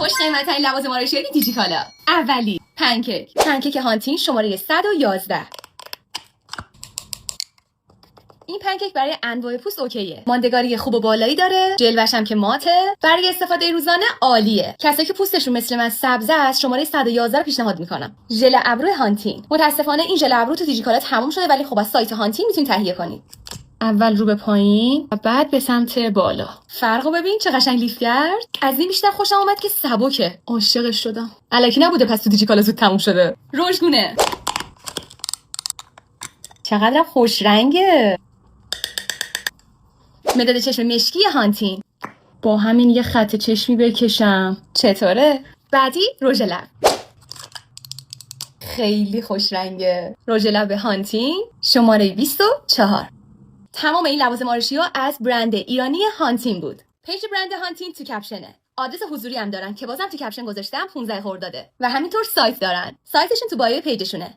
خوش قیمت‌ترین لوازم آرایشی دیجیکالا. اولی پنکیک هانتین شماره 111. این پنکیک برای انواع پوست اوکیه. ماندگاری خوب و بالایی داره، جلوش هم که ماته، برای استفاده روزانه عالیه. کسایی که پوستشون مثل من سبز است، شماره 111 رو پیشنهاد میکنم. ژل ابرو هانتین. متاسفانه این ژل ابرو تو دیجیکالا تموم شده، ولی خب از سایت هانتین میتونید تهیه کنید. اول رو به پایین و بعد به سمت بالا. فرقو ببین چه قشنگ لیفت کرد. از این بیشتر خوشم اومد که سبکه. عاشقش شدم. الکی نبوده پس تو دیجیکالا زود تموم شده. رژگونه. چقدر خوش رنگه. مداد چشم مشکی هانتین. با همین یه خط چشمی بکشم. چطوره؟ بعدی رژ لب. خیلی خوش رنگه. رژ لب هانتین شماره 24. تمام این لوازم آرایشی‌ها از برند ایرانی هانتین بود. پیج برند هانتین تو کپشنه. آدرس حضوری هم دارن که بازم تو کپشن گذاشتم 15 خرداده و همینطور سایت دارن. سایتشون تو بایو پیجشونه.